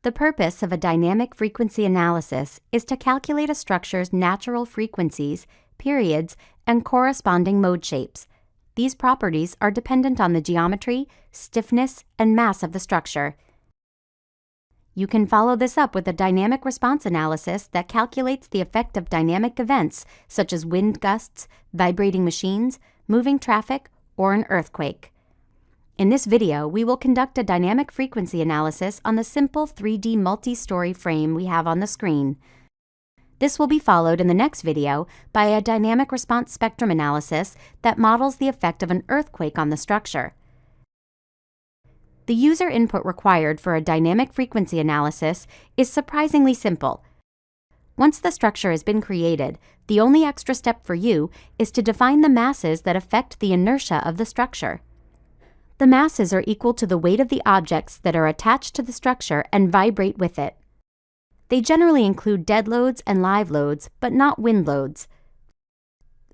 The purpose of a dynamic frequency analysis is to calculate a structure's natural frequencies, periods, and corresponding mode shapes. These properties are dependent on the geometry, stiffness, and mass of the structure. You can follow this up with a dynamic response analysis that calculates the effect of dynamic events such as wind gusts, vibrating machines, moving traffic, or an earthquake. In this video, we will conduct a dynamic frequency analysis on the simple 3D multi-story frame we have on the screen. This will be followed in the next video by a dynamic response spectrum analysis that models the effect of an earthquake on the structure. The user input required for a dynamic frequency analysis is surprisingly simple. Once the structure has been created, the only extra step for you is to define the masses that affect the inertia of the structure. The masses are equal to the weight of the objects that are attached to the structure and vibrate with it. They generally include dead loads and live loads, but not wind loads.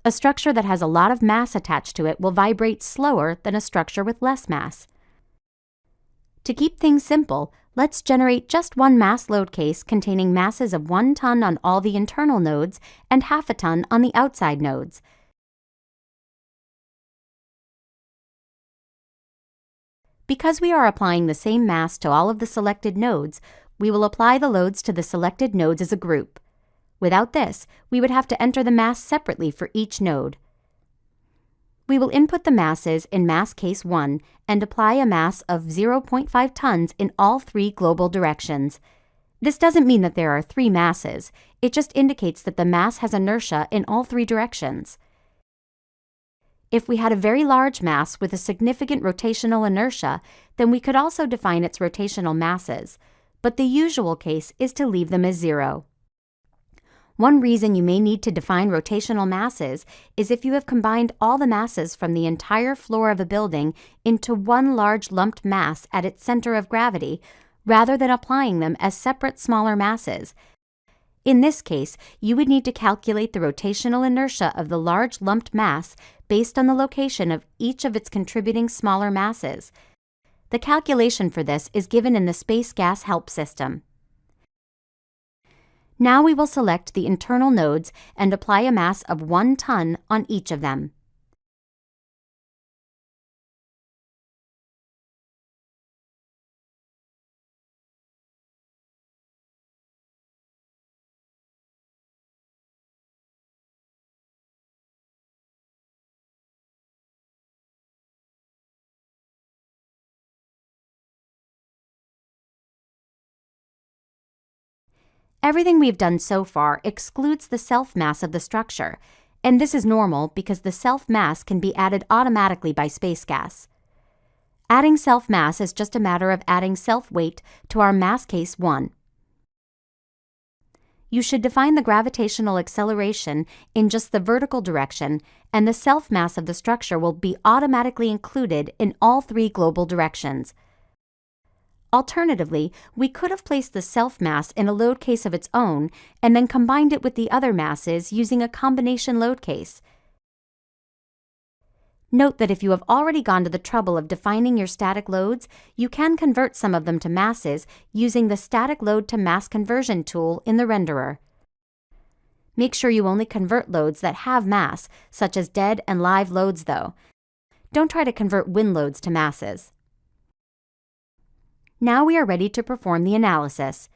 A structure that has a lot of mass attached to it will vibrate slower than a structure with less mass. To keep things simple, let's generate just one mass load case containing masses of 1 ton on all the internal nodes and half a ton on the outside nodes. Because we are applying the same mass to all of the selected nodes, we will apply the loads to the selected nodes as a group. Without this, we would have to enter the mass separately for each node. We will input the masses in mass case 1 and apply a mass of 0.5 tons in all 3 global directions. This doesn't mean that there are 3 masses, it just indicates that the mass has inertia in all 3 directions. If we had a very large mass with a significant rotational inertia, then we could also define its rotational masses, but the usual case is to leave them as 0. One reason you may need to define rotational masses is if you have combined all the masses from the entire floor of a building into one large lumped mass at its center of gravity, rather than applying them as separate smaller masses. In this case, you would need to calculate the rotational inertia of the large lumped mass based on the location of each of its contributing smaller masses. The calculation for this is given in the Space Gas Help System. Now we will select the internal nodes and apply a mass of 1 ton on each of them. Everything we've done so far excludes the self-mass of the structure, and this is normal because the self-mass can be added automatically by space gas. Adding self-mass is just a matter of adding self-weight to our mass case 1. You should define the gravitational acceleration in just the vertical direction, and the self-mass of the structure will be automatically included in all 3 global directions. Alternatively, we could have placed the self-mass in a load case of its own and then combined it with the other masses using a combination load case. Note that if you have already gone to the trouble of defining your static loads, you can convert some of them to masses using the static load to mass conversion tool in the renderer. Make sure you only convert loads that have mass, such as dead and live loads though. Don't try to convert wind loads to masses. Now we are ready to perform the analysis.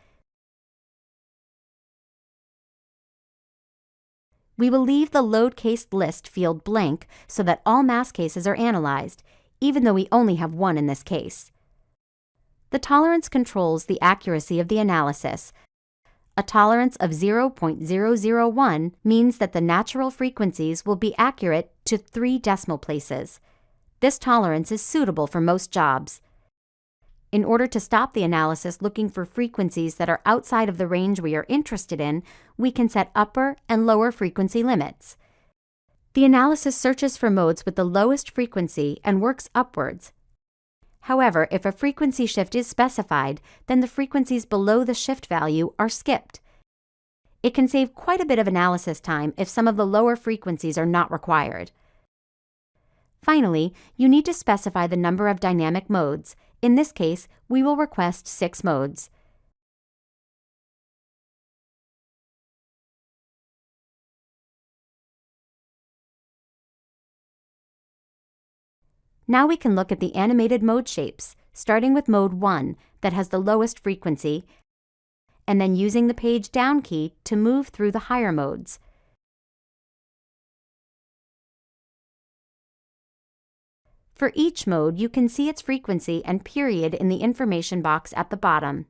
We will leave the load case list field blank so that all mass cases are analyzed, even though we only have 1 in this case. The tolerance controls the accuracy of the analysis. A tolerance of 0.001 means that the natural frequencies will be accurate to 3 decimal places. This tolerance is suitable for most jobs. In order to stop the analysis looking for frequencies that are outside of the range we are interested in, we can set upper and lower frequency limits. The analysis searches for modes with the lowest frequency and works upwards. However, if a frequency shift is specified, then the frequencies below the shift value are skipped. It can save quite a bit of analysis time if some of the lower frequencies are not required. Finally, you need to specify the number of dynamic modes. In this case, we will request 6 modes. Now we can look at the animated mode shapes, starting with mode 1 that has the lowest frequency, and then using the page down key to move through the higher modes. For each mode, you can see its frequency and period in the information box at the bottom.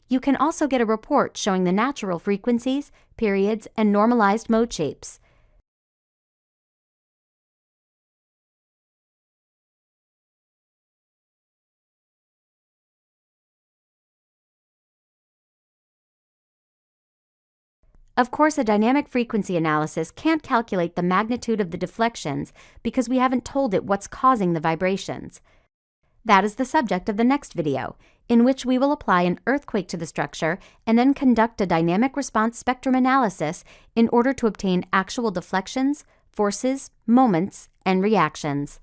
You can also get a report showing the natural frequencies, periods, and normalized mode shapes. Of course, a dynamic frequency analysis can't calculate the magnitude of the deflections because we haven't told it what's causing the vibrations. That is the subject of the next video, in which we will apply an earthquake to the structure and then conduct a dynamic response spectrum analysis in order to obtain actual deflections, forces, moments, and reactions.